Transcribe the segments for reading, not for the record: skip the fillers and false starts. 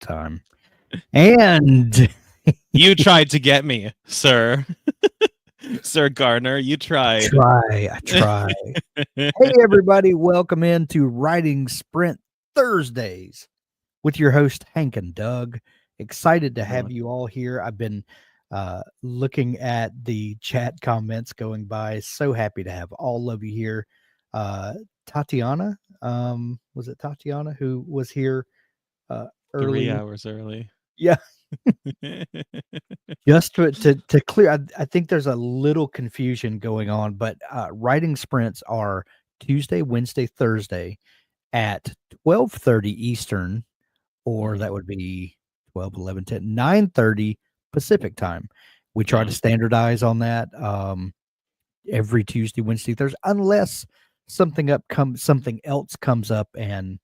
time. And You tried to get me, sir. Sir Garner, you tried. I try. Hey, everybody, welcome into Writing Sprint Thursdays with your host, Hank and Doug. Excited to have you all here. I've been looking at the chat comments going by. So happy to have all of you here. Tatiana, was it Tatiana who was here early? 3 hours early. Yeah. Just to clear, I think there's a little confusion going on, but writing sprints are Tuesday, Wednesday, Thursday at 12:30 Eastern, or that would be 12, 11, 10, 9:30 Pacific time. We try to standardize on that every Tuesday, Wednesday, Thursday, unless something else comes up and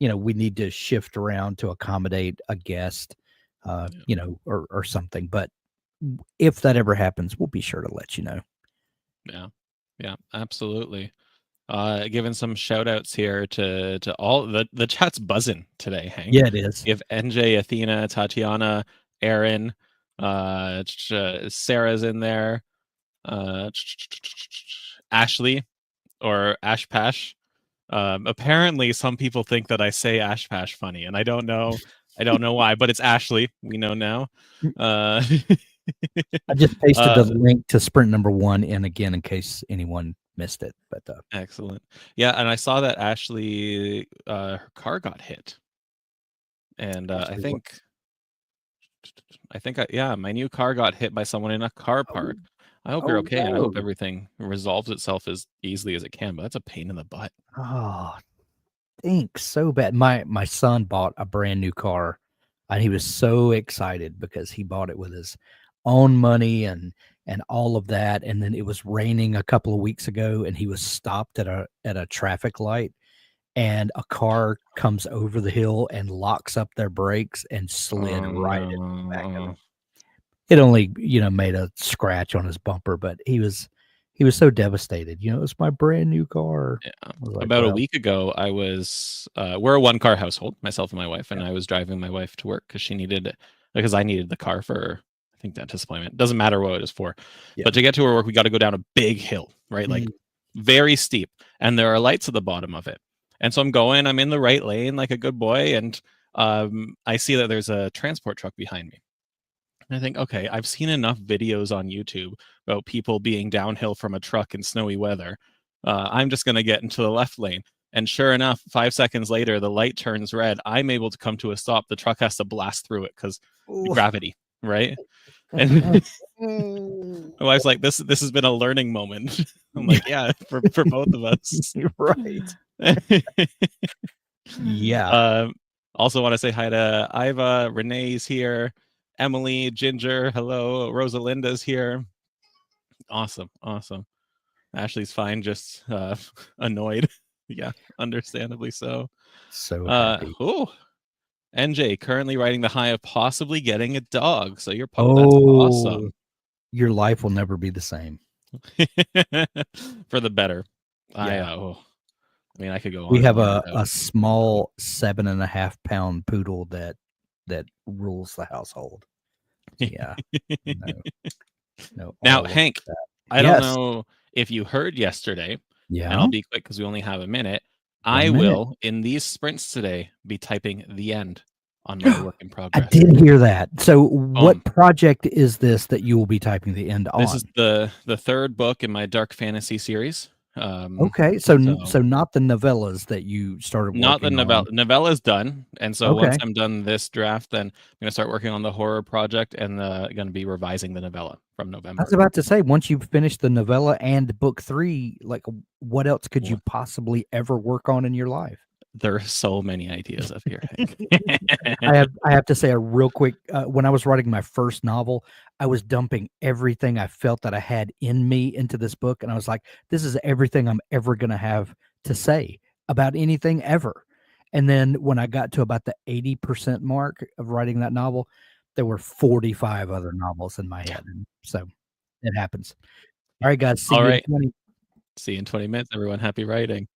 we need to shift around to accommodate a guest. Or something. But if that ever happens, we'll be sure to let you know. Yeah, absolutely. Giving some shout outs here to all the chat's buzzing today, Hank. Yeah, it is. You have NJ, Athena, Tatiana, Aaron, Sarah's in there, Ashley or Ashpash. Apparently some people think that I say Ashpash funny, and I don't know why, but it's Ashley. We know now. I just pasted the link to sprint number 1 in again in case anyone missed it. But excellent. Yeah, and I saw that Ashley her car got hit. And I think my new car got hit by someone in a car park. I hope you're okay, and I hope everything resolves itself as easily as it can, but that's a pain in the butt. Oh, thanks so bad. My son bought a brand new car, and he was so excited because he bought it with his own money and all of that. And then it was raining a couple of weeks ago, and he was stopped at a traffic light, and a car comes over the hill and locks up their brakes and slid right into the back of him. It only, made a scratch on his bumper, but he was so devastated. It's my brand new car. Yeah. About a week ago, I was we're a one-car household, myself and my wife, and I was driving my wife to work because I needed the car for, I think, dentist appointment. Doesn't matter what it is for. Yeah. But to get to her work, we got to go down a big hill, right? Like very steep. And there are lights at the bottom of it. And so I'm in the right lane like a good boy, and I see that there's a transport truck behind me. And I think, okay, I've seen enough videos on YouTube about people being downhill from a truck in snowy weather. I'm just going to get into the left lane. And sure enough, 5 seconds later, the light turns red. I'm able to come to a stop. The truck has to blast through it because gravity, right? And my wife's like, this has been a learning moment. I'm like, yeah, for both of us. Right. Yeah. Also want to say hi to Iva. Renee's here. Emily, Ginger, hello. Rosalinda's here. Awesome. Ashley's fine, just annoyed. Yeah, understandably so. So happy. NJ currently riding the high of possibly getting a dog. So that's awesome. Your life will never be the same. For the better. Yeah. I could go on. We have a small 7.5 pound poodle that rules the household. Yeah. No. Now, Hank, I don't know if you heard yesterday. Yeah. And I'll be quick because we only have a minute. I will, in these sprints today, be typing the end on my work in progress. I did hear that. So what project is this that you will be typing the end on? This is the third book in my dark fantasy series. Okay, so not the novellas that you started working on. Not the novella's done, and so once I'm done this draft, then I'm going to start working on the horror project, and going to be revising the novella from November. I was about to say, once you've finished the novella and book 3, like, what else could you possibly ever work on in your life? There are so many ideas up here. I have to say a real quick, when I was writing my first novel, I was dumping everything I felt that I had in me into this book. And I was like, this is everything I'm ever going to have to say about anything ever. And then when I got to about the 80% mark of writing that novel, there were 45 other novels in my head. And so it happens. All right, guys. See you in 20 minutes, everyone. Happy writing.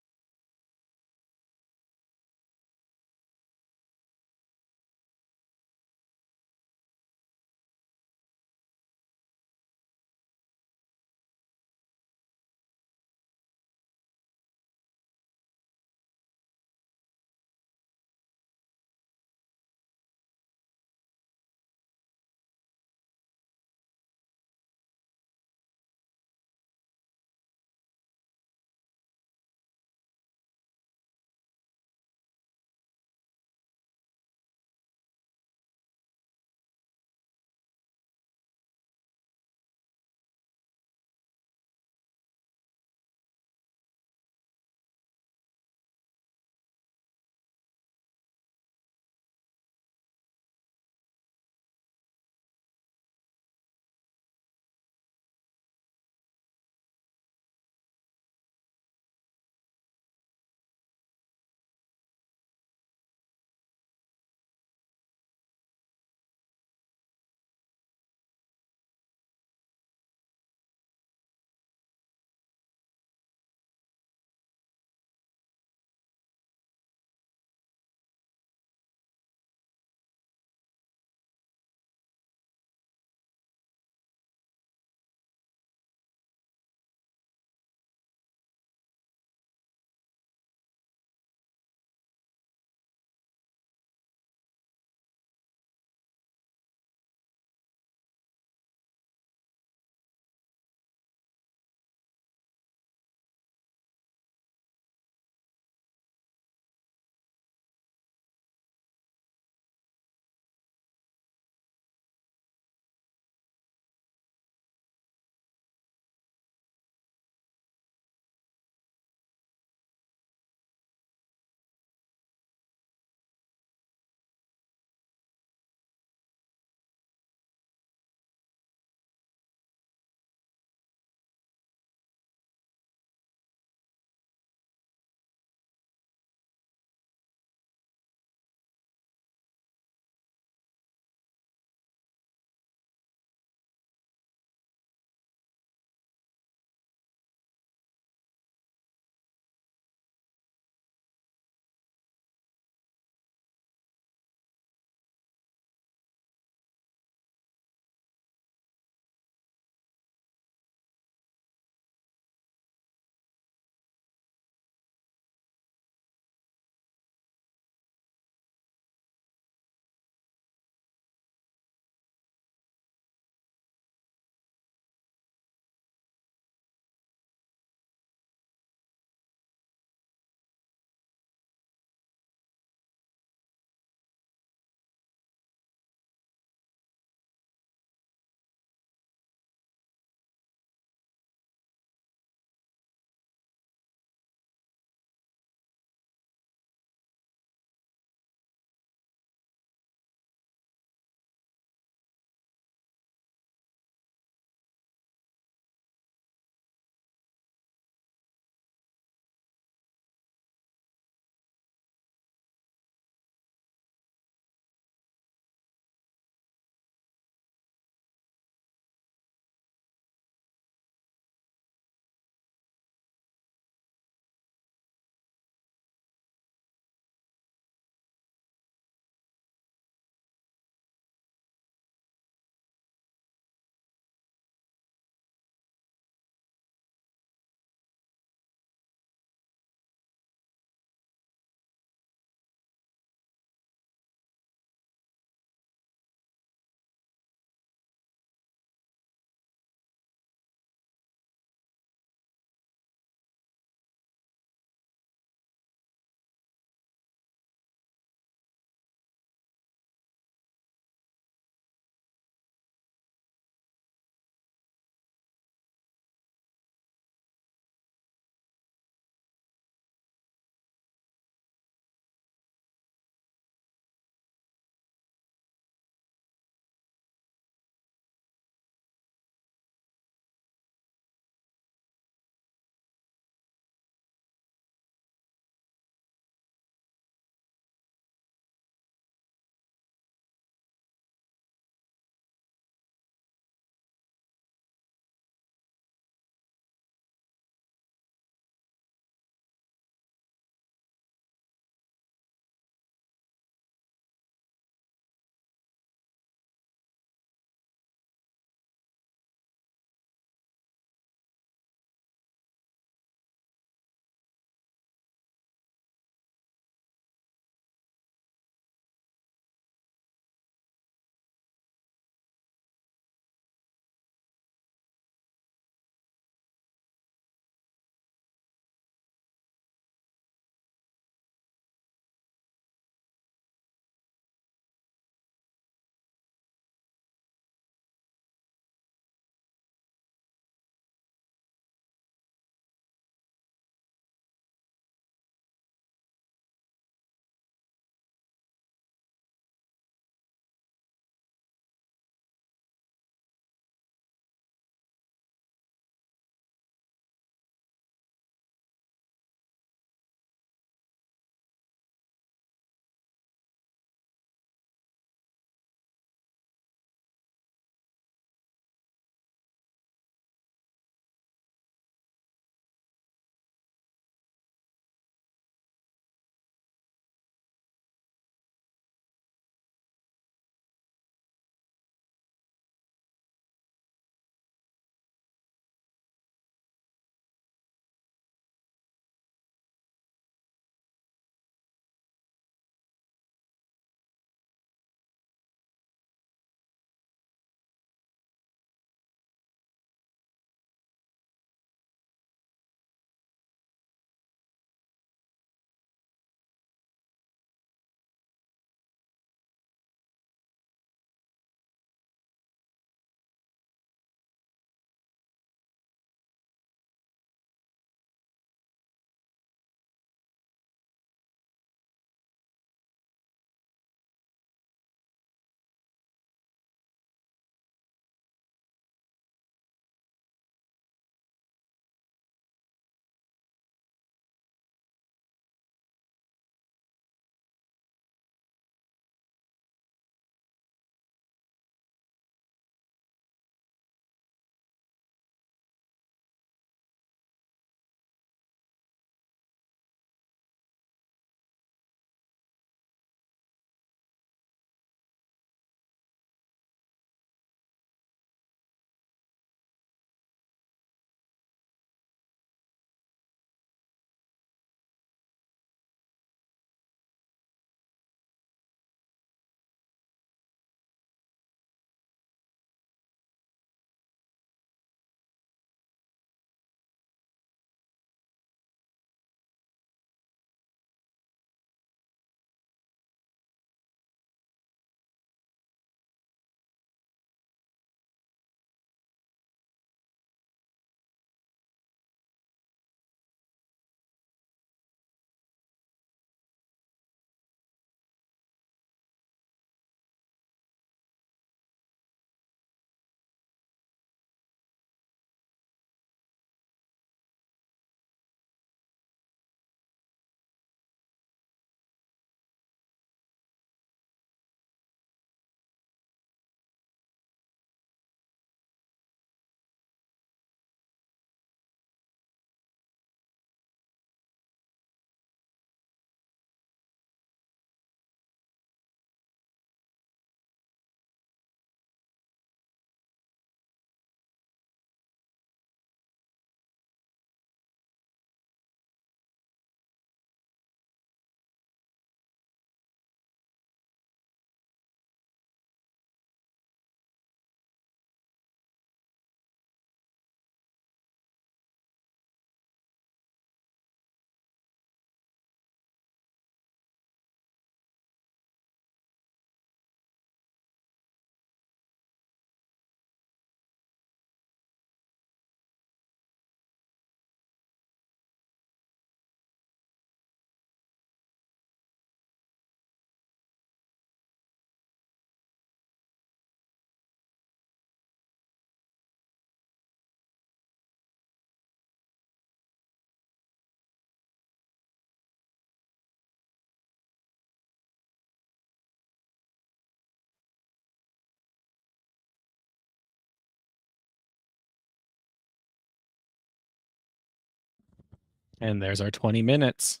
And there's our 20 minutes.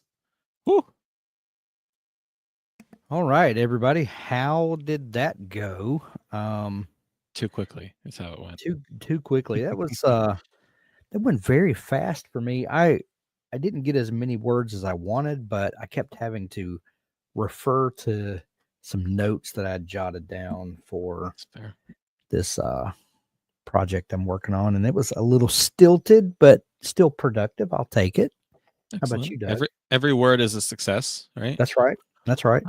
Woo. All right, everybody. How did that go? Too quickly is how it went. Too quickly. That was that went very fast for me. I didn't get as many words as I wanted, but I kept having to refer to some notes that I jotted down for That's fair. this project I'm working on, and it was a little stilted, but still productive. I'll take it. How about Excellent. you, Doug? Every word is a success, right? That's right. That's right.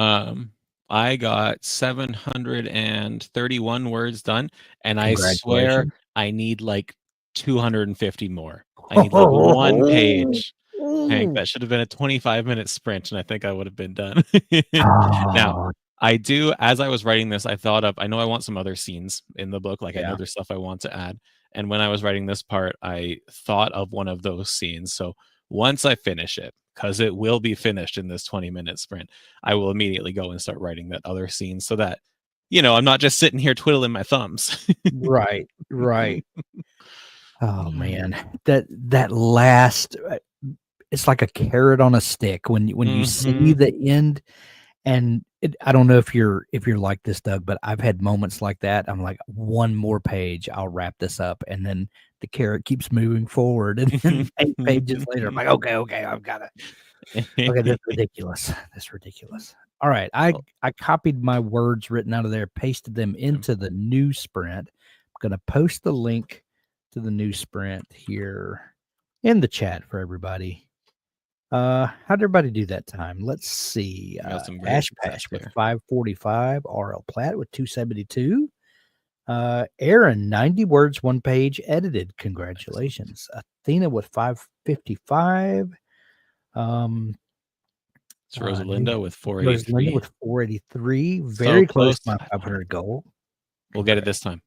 I got 731 words done, and I swear Congratulations. I need like 250 more. I need like one page. Hank, that should have been a 25-minute sprint, and I think I would have been done. Now, Oh, I do, as I was writing this, I thought of, I know I want some other scenes in the book. Like, I know yeah. there's stuff I want to add. And when I was writing this part, I thought of one of those scenes. So once I finish it, because it will be finished in this 20-minute sprint, I will immediately go and start writing that other scene so that, I'm not just sitting here twiddling my thumbs. Right. Right. Oh man, that last it's like a carrot on a stick when you see Mhm. the end, and I don't know if you're like this, Doug, but I've had moments like that. I'm like, one more page, I'll wrap this up, and then the carrot keeps moving forward, and then 8 pages later, I'm like, okay, I've got to. Okay, that's ridiculous. That's ridiculous. All right, Oh, I copied my words written out of there, pasted them okay. into the new sprint. I'm gonna post the link to the new sprint here in the chat for everybody. How'd everybody do that time? Let's see. We got some great Ash success Pash with here. 545, RL Platt with 272. Aaron, 90 words, one page edited. Excellent. Congratulations. Athena with 555. Um, It's New Rosalinda with Rosalinda 483. with 483. So Very close close to my to 500. 500 goal. We'll get it this time.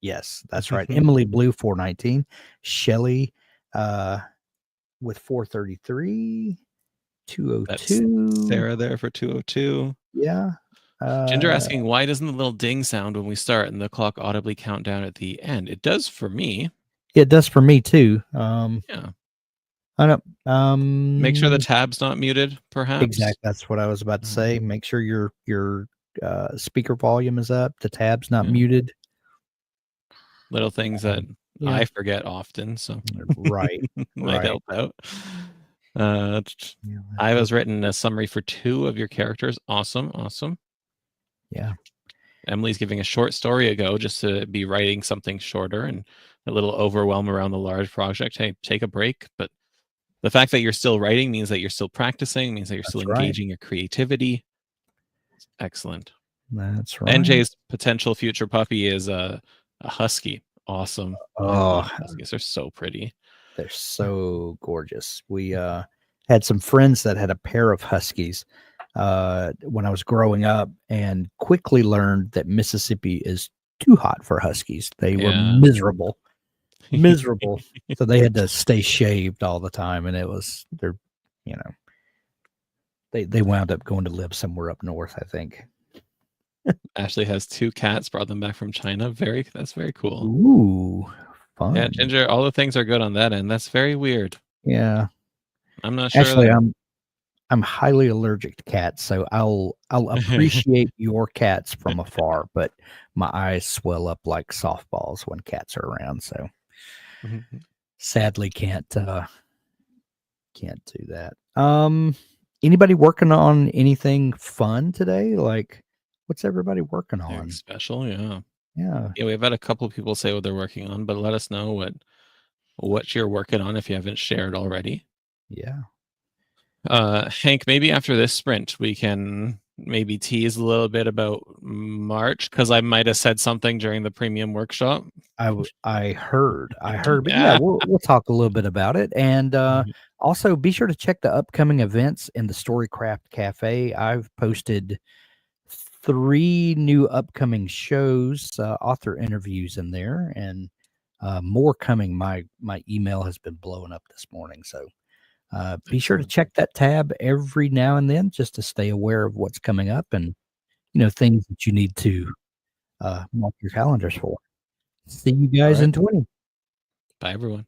Yes, that's right. Emily Blue, 419. Shelly with 433. That's 202. Sarah there for 202. Yeah. Ginger asking, why doesn't the little ding sound when we start and the clock audibly count down at the end? It does for me. It does for me too. Yeah. I don't Make sure the tab's not muted, perhaps. exactly, that's what I was about to say. Make sure your speaker volume is up, the tab's not Yeah. muted. Little things that Yeah. I forget often, so Right. might Right. help out. Uh, Yeah, I that's was written a summary for 2 of your characters. Awesome. yeah. Emily's giving a short story ago just to be writing something shorter and a little overwhelm around the large project. Hey, take a break. But the fact that you're still writing means that you're still practicing, means that you're still That's right. engaging your creativity. Excellent. That's right. NJ's potential future puppy is a husky. Awesome. I Oh, love huskies. They're so pretty. they're so gorgeous. We had some friends that had a pair of huskies when I was growing up, and quickly learned that Mississippi is too hot for huskies. They were Yeah. miserable, miserable. So they had to stay shaved all the time, and they're, you know, they wound up going to live somewhere up north, I think. Ashley has 2 cats, brought them back from China. That's very cool. Ooh, Yeah, fun. Ginger, all the things are good on that end. That's very weird. Yeah. I'm not sure Actually, that I'm highly allergic to cats, so I'll appreciate your cats from afar, but my eyes swell up like softballs when cats are around, so sadly can't do that. Anybody working on anything fun today? Like, what's everybody working Anything on? special, yeah. Yeah, Yeah, we've had a couple people say what they're working on, but let us know what you're working on if you haven't shared already. yeah. Hank, maybe after this sprint, we can maybe tease a little bit about March because I might have said something during the premium workshop. I heard, but yeah, Yeah. we'll talk a little bit about it, and also be sure to check the upcoming events in the Storycraft Cafe. I've posted 3 new upcoming shows, author interviews in there, and more coming. My email has been blowing up this morning, so be sure to Excellent. check that tab every now and then just to stay aware of what's coming up and things that you need to mark your calendars for. See you All guys right. in 20. Bye, everyone.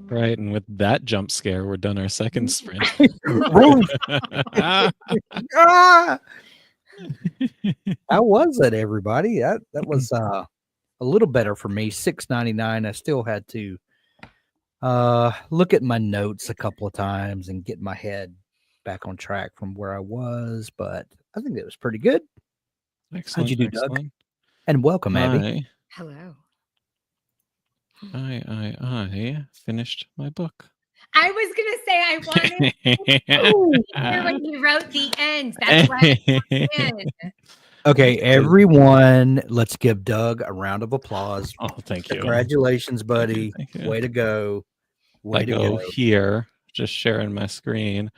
Right, and with that jump scare, we're done our second sprint. Roof. Ah! How was it, everybody? That was a little better for me. $6.99. I still had to look at my notes a couple of times and get my head back on track from where I was, but I think it was pretty good. Excellent. How'd you do, Doug? And welcome, Abby. Hello. I finished my book. I was gonna say I wanted when you wrote the end. That's why I did. Okay, everyone, let's give Doug a round of applause. Oh, thank you. Congratulations, buddy. Thank you. Way to go. Way to go. Here, just sharing my screen.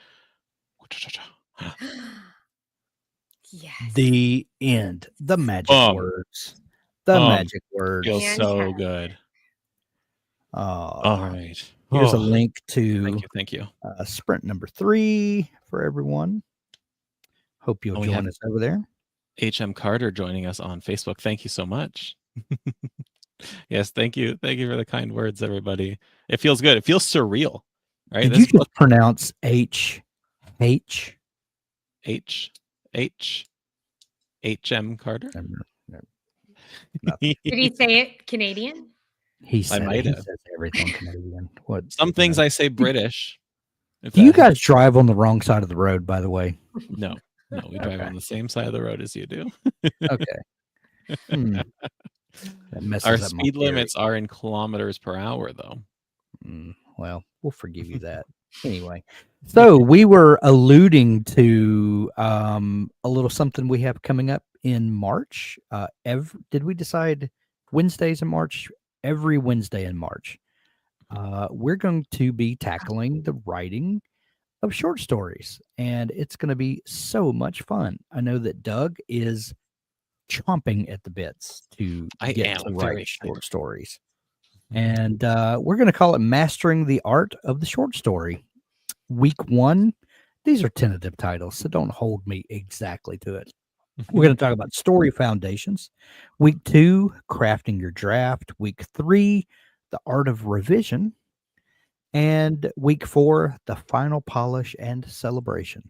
Yes. The end. The magic words. The magic words. Feels so good. All right. Here's a link to thank you. sprint number 3 for everyone. Hope you'll join us over there. HM Carter joining us on Facebook. Thank you so much. Yes, thank you. Thank you for the kind words, everybody. It feels good. It feels surreal, right? Did you just pronounce HM Carter? Did he say it Canadian? He says everything Canadian. What? Some things I say British. Do you guys drive on the wrong side of the road, by the way? No, we drive on the same side of the road as you do. Okay. Our speed limits are in kilometers per hour, though. Well, we'll forgive you that. Anyway, so we were alluding to a little something we have coming up in March. Did we decide Wednesdays in March? Every Wednesday in March, we're going to be tackling the writing of short stories, and it's going to be so much fun. I know that Doug is chomping at the bits to get to write short stories, and we're going to call it Mastering the Art of the Short Story. Week 1, these are tentative titles, so don't hold me exactly to it. We're going to talk about story foundations. Week 2, crafting your draft. Week 3, the art of revision. And week 4, the final polish and celebration.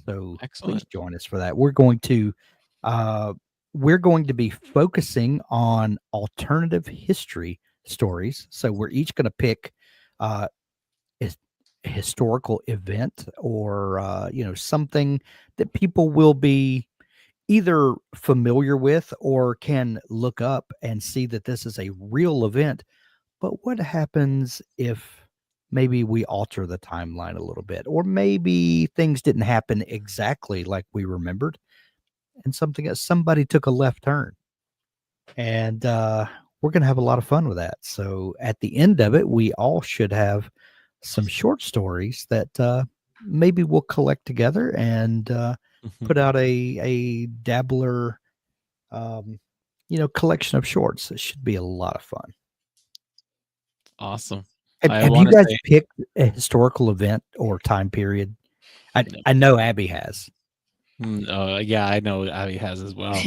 So please join us for that. We're going to be focusing on alternative history stories. So we're each going to pick a historical event or something that people will be either familiar with or can look up and see that this is a real event. But what happens if maybe we alter the timeline a little bit, or maybe things didn't happen exactly like we remembered and somebody took a left turn? And we're going to have a lot of fun with that. So at the end of it, we all should have some short stories that maybe we'll collect together and put out a dabbler, collection of shorts. It should be a lot of fun. Awesome. Have you guys picked a historical event or time period? I know Abby has. Yeah, I know Abby has as well.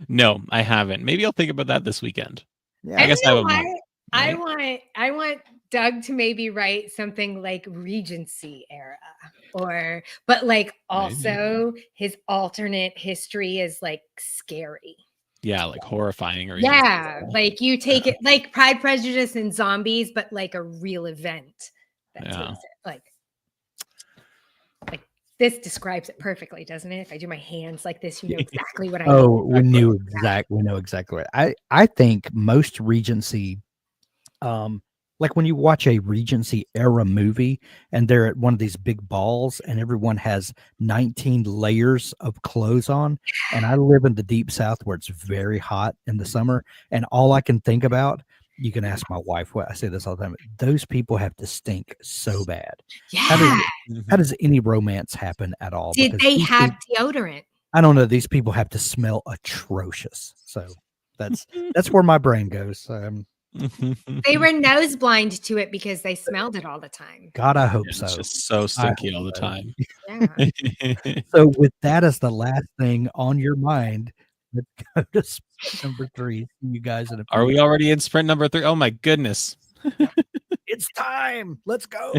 No, I haven't. Maybe I'll think about that this weekend. Yeah, I guess I have a month. I want Doug to maybe write something like Regency era, but like also his alternate history is like scary. Yeah, like horrifying. Or like you take it like Pride, Prejudice, and Zombies, but like a real event. That takes it. Like this describes it perfectly, doesn't it? If I do my hands like this, you know exactly what I mean. Oh, we know exactly what I think most Regency, like when you watch a Regency era movie and they're at one of these big balls and everyone has 19 layers of clothes on, and I live in the deep South where it's very hot in the summer, and all I can think about, you can ask my wife, I say this all the time, those people have to stink so bad. Yeah. How does any romance happen at all? Did they have deodorant? I don't know. These people have to smell atrocious. So that's where my brain goes. They were nose blind to it because they smelled it all the time. God, I hope so. It's just so stinky all the time. Yeah. So with that as the last thing on your mind, let's go to sprint number 3. You guys, are we already in sprint number 3? Oh my goodness! It's time. Let's go.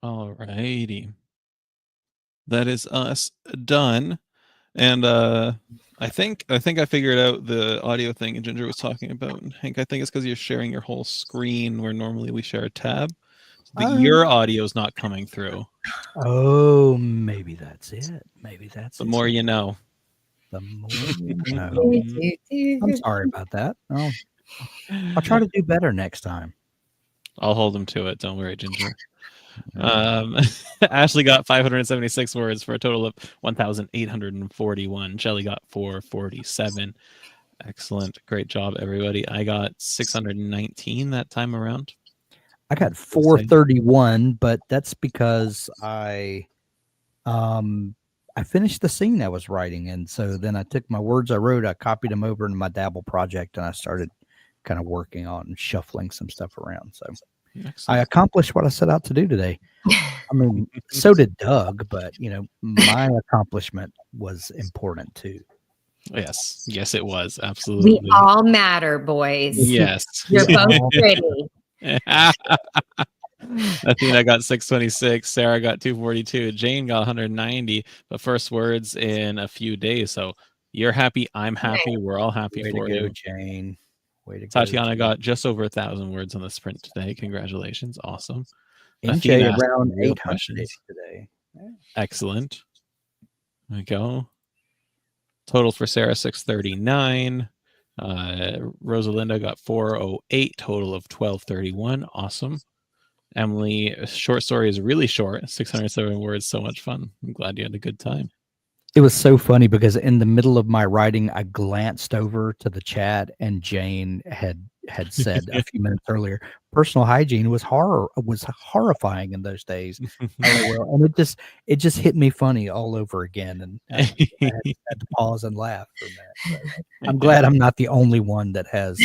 All righty. That is us done. And I think I figured out the audio thing Ginger was talking about. And Hank, I think it's because you're sharing your whole screen where normally we share a tab. But your audio is not coming through. Oh, maybe that's it. Maybe that's The it. more you know. The more you know. I'm sorry about that. I'll try to do better next time. I'll hold them to it. Don't worry, Ginger. Ashley got 576 words for a total of 1,841. Shelly got 447. Excellent. Great job, everybody. I got 619 that time around. I got 431, but that's because I finished the scene I was writing, and so then I took my words I wrote, I copied them over into my Dabble project, and I started kind of working on shuffling some stuff around. So I accomplished what I set out to do today. I mean, so did Doug, but my accomplishment was important too. Yes, it was. Absolutely. We all matter, boys. Yes. You're both pretty. Athena got 626. Sarah got 242. Jane got 190. The first words in a few days. So you're happy. I'm happy. We're all happy for you, Jane. Way to Tatiana go, got just over 1,000 words on the sprint today. Congratulations. Awesome. NJ around 800 today. Yeah. Excellent. There we go. Total for Sarah 639. Rosalinda got 408. Total of 1231. Awesome. Emily, short story is really short. 607 words. So much fun. I'm glad you had a good time. It was so funny because in the middle of my writing, I glanced over to the chat, and Jane had said a few minutes earlier, personal hygiene was horrifying in those days. And it just hit me funny all over again, and I had to pause and laugh for that. So I'm glad I'm not the only one that has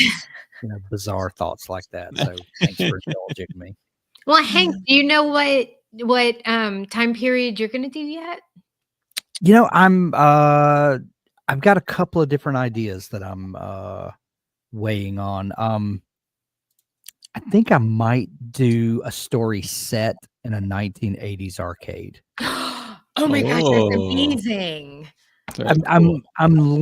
bizarre thoughts like that. So thanks for indulging me. Well, Hank, do you know what time period you're going to do yet? I've got a couple of different ideas that I'm weighing on. I think I might do a story set in a 1980s arcade. Oh my gosh, that's amazing. I'm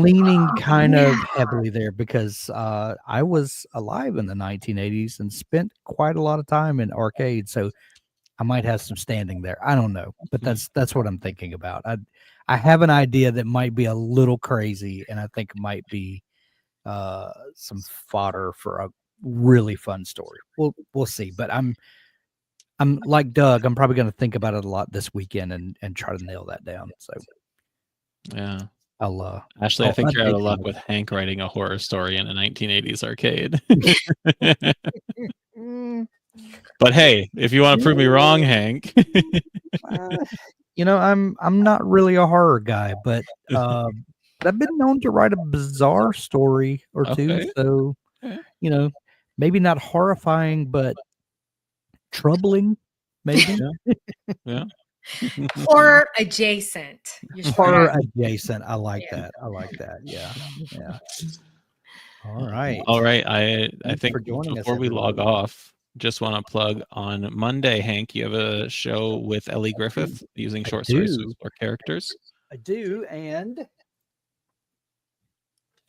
leaning kind of heavily there because I was alive in the 1980s and spent quite a lot of time in arcades, so I might have some standing there. I don't know, but that's what I'm thinking about. I have an idea that might be a little crazy, and I think it might be some fodder for a really fun story. We'll see. But I'm like Doug. I'm probably going to think about it a lot this weekend and try to nail that down. So yeah, Ashley, I think you're out of luck with Hank writing a horror story in a 1980s arcade. But hey, if you want to prove me wrong, Hank. I'm not really a horror guy, but I've been known to write a bizarre story or two. So, maybe not horrifying, but troubling, maybe. Yeah. Horror adjacent. Horror adjacent. I like that. Yeah. All right. I think before we log off, just want to plug on Monday, Hank, you have a show with Ellie Griffith using short stories or characters. I do, and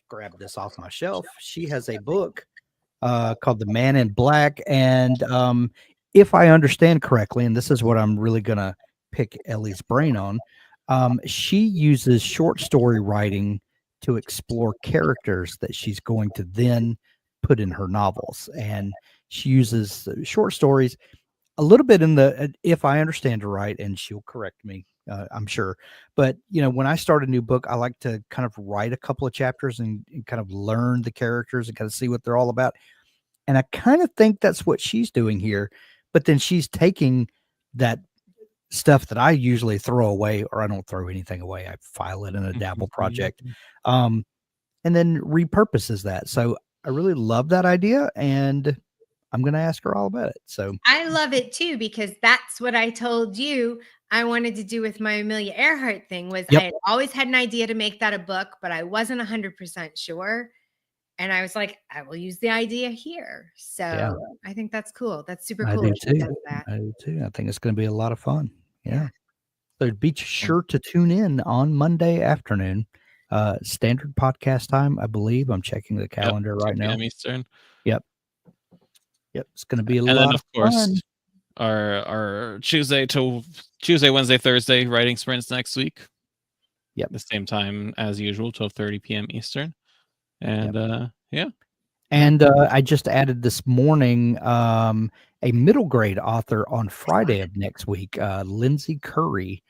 grab this off my shelf. She has a book called The Man in Black, and if I understand correctly, and this is what I'm really gonna pick Ellie's brain on, she uses short story writing to explore characters that she's going to then put in her novels, and she uses short stories a little bit in the, if I understand her right, and she'll correct me, I'm sure. But, when I start a new book, I like to kind of write a couple of chapters and kind of learn the characters and kind of see what they're all about. And I kind of think that's what she's doing here. But then she's taking that stuff that I usually throw away, or I don't throw anything away. I file it in a Dabble project, and then repurposes that. So I really love that idea, and I'm going to ask her all about it. So I love it too, because that's what I told you I wanted to do with my Amelia Earhart thing. Was I had always had an idea to make that a book, but I wasn't 100% sure. And I was like, I will use the idea here. So Yeah. I think that's cool. That's super I cool. do that she too. does that. I do too. I think it's going to be a lot of fun. Yeah. Yeah. So be sure to tune in on Monday afternoon, standard podcast time, I believe. I'm checking the calendar right 2 now. p.m. Eastern. Yep. It's going to be a And lot then of of course fun. our Tuesday, Wednesday, Thursday writing sprints next week. Yep. The same time as usual, 12:30 p.m. Eastern. And yeah. And I just added this morning a middle grade author on Friday of next week, Lindsay Curry,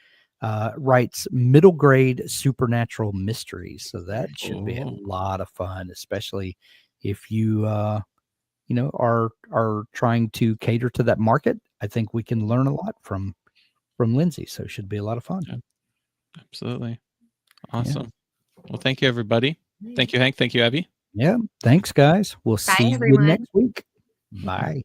writes middle grade supernatural mysteries. So that should be a lot of fun, especially if you are trying to cater to that market. I think we can learn a lot from Lindsay. So it should be a lot of fun. Yeah, absolutely. Awesome. Yeah. Well, thank you, everybody. Thank you, Hank. Thank you, Abby. Yeah. Thanks, guys. We'll see everyone. you next week. Bye.